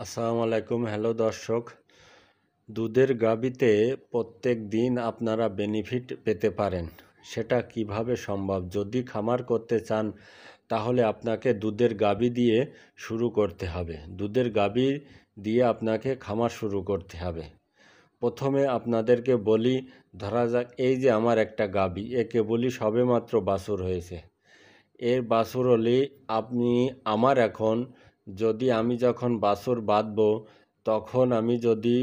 আসসালামু আলাইকুম। হ্যালো দর্শক, দুধের গাভীতে প্রত্যেক দিন আপনারা বেনিফিট পেতে পারেন। সেটা কিভাবে সম্ভব? যদি খামার করতে চান তাহলে আপনাকে দুধের গাভী দিয়ে শুরু করতে হবে। দুধের গাভী দিয়ে আপনাকে খামার শুরু করতে হবে। প্রথমে আপনাদেরকে বলি, ধরা যাক এই যে আমার একটা গাভী, একে বলি সবেমাত্র বাছুর হয়েছে। এর বাছুর হলে আপনি আমার এখন যদি আমি যখন বাছুর বাঁধবো তখন আমি যদি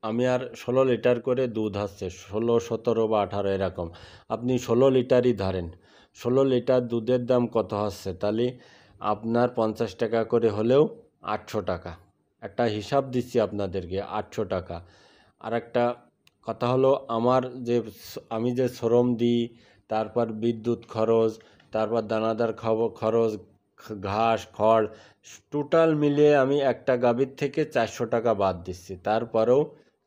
আমি আর 16 লিটার করে দুধ আসছে, 16, 17 বা 18 এরকম। আপনি 16 লিটারই ধরেন। 16 লিটার দুধের দাম কত হচ্ছে? তাহলে আপনার 50 টাকা করে হলেও 800 টাকা। একটা হিসাব দিচ্ছি আপনাদেরকে, 800 টাকা। আর একটা কথা হলো, আমি যে শ্রম দিই, তারপর বিদ্যুৎ খরচ, তারপর দানাদার খরচ, ঘাস খড়, টোটাল মিলিয়ে আমি একটা গাভীর থেকে 400 টাকা বাদ দিচ্ছি। তারপরেও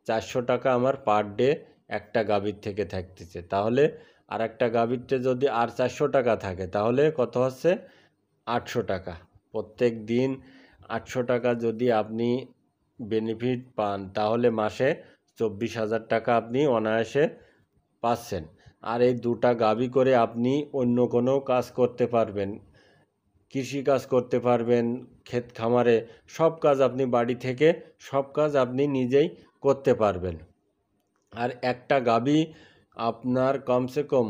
400 টাকা আমার পার ডে একটা গাভীর থেকে থাকতেছে। তাহলে আর একটা গাভীরতে যদি আর 400 টাকা থাকে তাহলে কত হচ্ছে? 800 টাকা। প্রত্যেক দিন 800 টাকা যদি আপনি বেনিফিট পান তাহলে মাসে 24,000 টাকা আপনি অনায়াসে পাচ্ছেন। আর এই দুটা গাভী করে আপনি অন্য কোনো কাজ করতে পারবেন, কৃষি কাজ করতে পারবেন, ক্ষেত খামারে সব কাজ আপনি বাড়ি থেকে সব কাজ আপনি নিজেই করতে পারবেন। আর একটা গাভী আপনার কমসে কম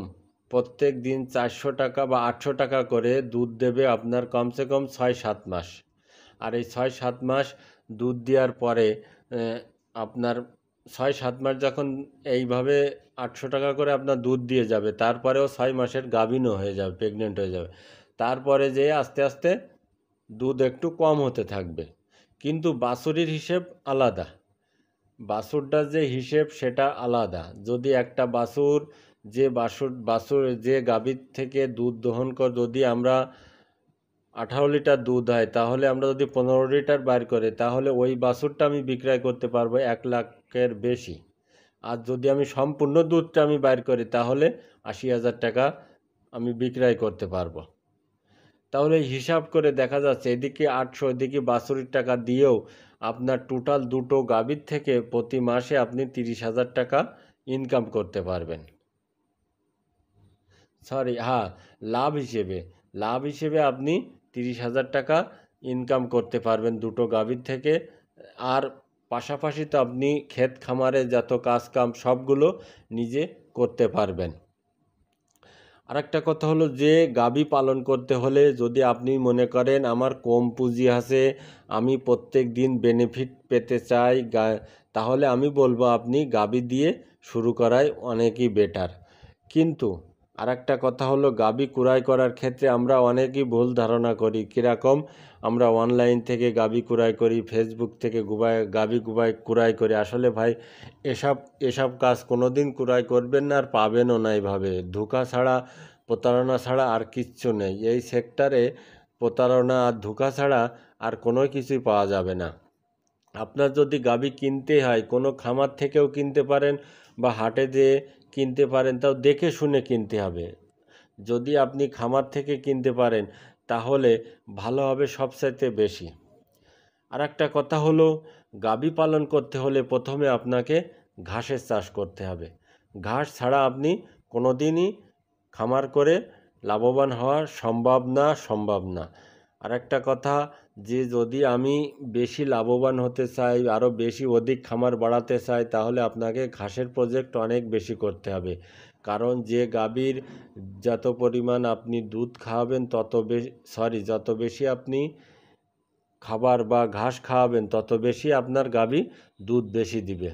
প্রত্যেক দিন 400 টাকা বা 800 টাকা করে দুধ দেবে আপনার কমসে কম 6-7 মাস। আর এই 6-7 মাস দুধ দেওয়ার পরে আপনার 6-7 মাস যখন এইভাবে 800 টাকা করে আপনার দুধ দিয়ে যাবে, তারপরেও 6 মাসের গাভীনও হয়ে যাবে, প্রেগনেন্ট হয়ে যাবে। তারপরে যে আস্তে আস্তে দুধ একটু কম হতে থাকবে। কিন্তু বাছুরির হিসেব আলাদা, বাছুরটার যে হিসেব সেটা আলাদা। যদি একটা বাছুর যে গাভীর থেকে দুধ দহন করে যদি আমরা 18 লিটার দুধ হয়, তাহলে আমরা যদি 15 লিটার বাইর করি তাহলে ওই বাছুরটা আমি বিক্রয় করতে পারবো 1 লাখের বেশি। আর যদি আমি সম্পূর্ণ দুধটা আমি বাইর করি তাহলে 80,000 টাকা আমি বিক্রয় করতে পারবো। তাহলে হিসাব করে দেখা যাচ্ছে এদিকে 800, এদিকে বাছুরির টাকা দিয়েও আপনার টোটাল দুটো গাভীর থেকে প্রতি মাসে আপনি 30,000 টাকা ইনকাম করতে পারবেন। হ্যাঁ, লাভ হিসেবে আপনি 30,000 টাকা ইনকাম করতে পারবেন দুটো গাভীর থেকে। আর পাশাপাশি তো আপনি ক্ষেত খামারে যত কাজ কাম সবগুলো নিজে করতে পারবেন। আরেকটা কথা হলো যে গাভী পালন করতে হলে যদি আপনি মনে করেন আমার কম পুঁজি আছে, আমি প্রত্যেক দিন বেনিফিট পেতে চাই, তাহলে আমি বলবো আপনি গাভী দিয়ে শুরু করাই অনেকই বেটার। কিন্তু আরেকটা কথা হলো, গাভী ক্রয় করার ক্ষেত্রে আমরা অনেকই ভুল ধারণা করি। কীরকম? আমরা অনলাইন থেকে গাভী ক্রয় করি, ফেসবুক থেকে গাভী ক্রয় করি। আসলে ভাই, এসব এসব কাজ কোনো দিন ক্রয় করবেন না, আর পাবেনও না। এইভাবে ধোঁকা ছাড়া, প্রতারণা ছাড়া আর কিচ্ছু নেই এই সেক্টরে। প্রতারণা আর ধোঁকা ছাড়া আর কোনো কিছুই পাওয়া যাবে না। আপনার যদি গাভী কিনতে হয়, কোনো খামার থেকেও কিনতে পারেন বা হাটে যেয়ে কিনতে পারেন, তাও দেখে শুনে কিনতে হবে। যদি আপনি খামার থেকে কিনতে পারেন তাহলে ভালো হবে সবচাইতে বেশি। আর একটা কথা হলো, গাভী পালন করতে হলে প্রথমে আপনাকে ঘাসের চাষ করতে হবে। ঘাস ছাড়া আপনি কোনো দিনই খামার করে লাভবান হওয়া সম্ভব না। আর একটা কথা, যে যদি আমি বেশি লাভবান হতে চাই, আরও বেশি অধিক খামার বাড়াতে চাই, তাহলে আপনাকে ঘাসের প্রজেক্ট অনেক বেশি করতে হবে। কারণ যে গাভীর যত পরিমাণ আপনি দুধ খাওয়াবেন যত বেশি আপনি খাবার বা ঘাস খাওয়াবেন তত বেশি আপনার গাভী দুধ বেশি দিবে।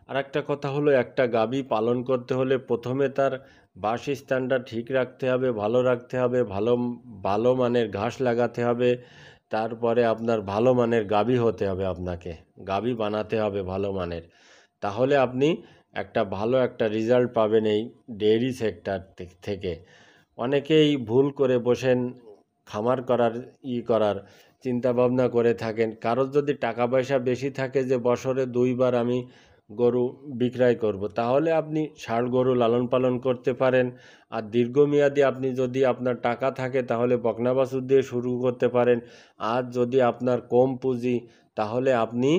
আর একটা কথা হলো, একটা গাভী পালন করতে হলে প্রথমে তার বাসস্থানটা ঠিক রাখতে হবে, ভালো রাখতে হবে, ভালো ভালো মানের ঘাস লাগাতে হবে। তারপরে আপনার ভালো মানের গাভী হতে হবে, আপনাকে গাভী বানাতে হবে ভালো মানের। তাহলে আপনি ভালো একটা রেজাল্ট পাবেন এই ডেয়ারি সেক্টর থেকে। অনেকেই ভুল করে বসেন, খামার করার চিন্তা ভাবনা করে থাকেন। কারোর যদি টাকা পয়সা বেশি থাকে যে বছরে 2 বার আমি গরু বিক্রয় করব, তাহলে আপনি ষাঁড় গরু লালন পালন করতে পারেন। আর দীর্ঘমেয়াদী আপনি যদি আপনার টাকা থাকে তাহলে বকনা বাছুর দিয়ে শুরু করতে পারেন। আর যদি আপনার কম পুঁজি, তাহলে আপনি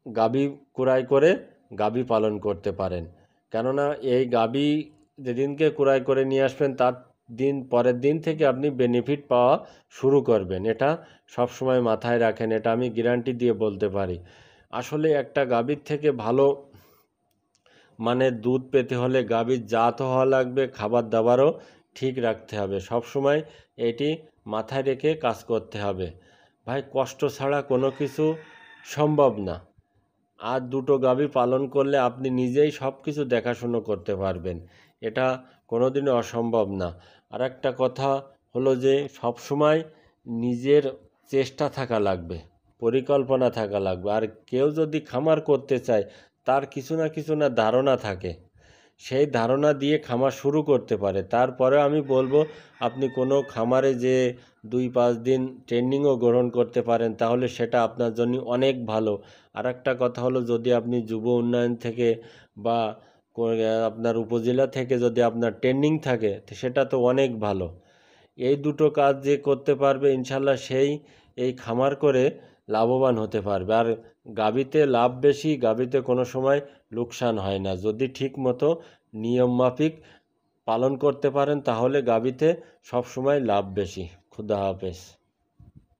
গাভী ক্রয় করে গাভী পালন করতে পারেন। কেননা এই গাভী যেদিনকে ক্রয় করে নিয়ে আসবেন তার পরের দিন থেকে আপনি বেনিফিট পাওয়া শুরু করবেন। এটা সবসময় মাথায় রাখেন, এটা আমি গ্যারান্টি দিয়ে বলতে পারি। আসলে একটা গাভীর থেকে ভালো মানে দুধ পেতে হলে গাভীর জাত হওয়া লাগবে, খাবার দাবারও ঠিক রাখতে হবে। সবসময় এটি মাথায় রেখে কাজ করতে হবে। ভাই, কষ্ট ছাড়া কোনো কিছু সম্ভব না। আর দুটো গাভী পালন করলে আপনি নিজেই সব কিছু দেখাশুনো করতে পারবেন, এটা কোনোদিনও অসম্ভব না। আর একটা কথা হলো যে সবসময় নিজের চেষ্টা থাকা লাগবে, পরিকল্পনা থাকা লাগবে। আর কেউ যদি খামার করতে চায় তার কিছু না ধারণা থাকে, সেই ধারণা দিয়ে খামার শুরু করতে পারে। তারপরে আমি বলবো আপনি কোনো খামারে যে 2-5 দিন ট্রেনিংও গ্রহণ করতে পারেন, তাহলে সেটা আপনার জন্য অনেক ভালো। আর একটা কথা হলো, যদি আপনি যুব উন্নয়ন থেকে বা আপনার উপজেলা থেকে যদি আপনার ট্রেনিং থাকে তো সেটা তো অনেক ভালো। এই দুটো কাজ যে করতে পারবে ইনশাল্লাহ সেই এই খামার করে লাভবান হতে পারবে। আর গাভীতে লাভ বেশি, গাভীতে কোনো সময় লোকসান হয় না। যদি ঠিক মতো নিয়ম মাফিক পালন করতে পারেন তাহলে গাভীতে সবসময় লাভ বেশি। খুদা হাফেজ।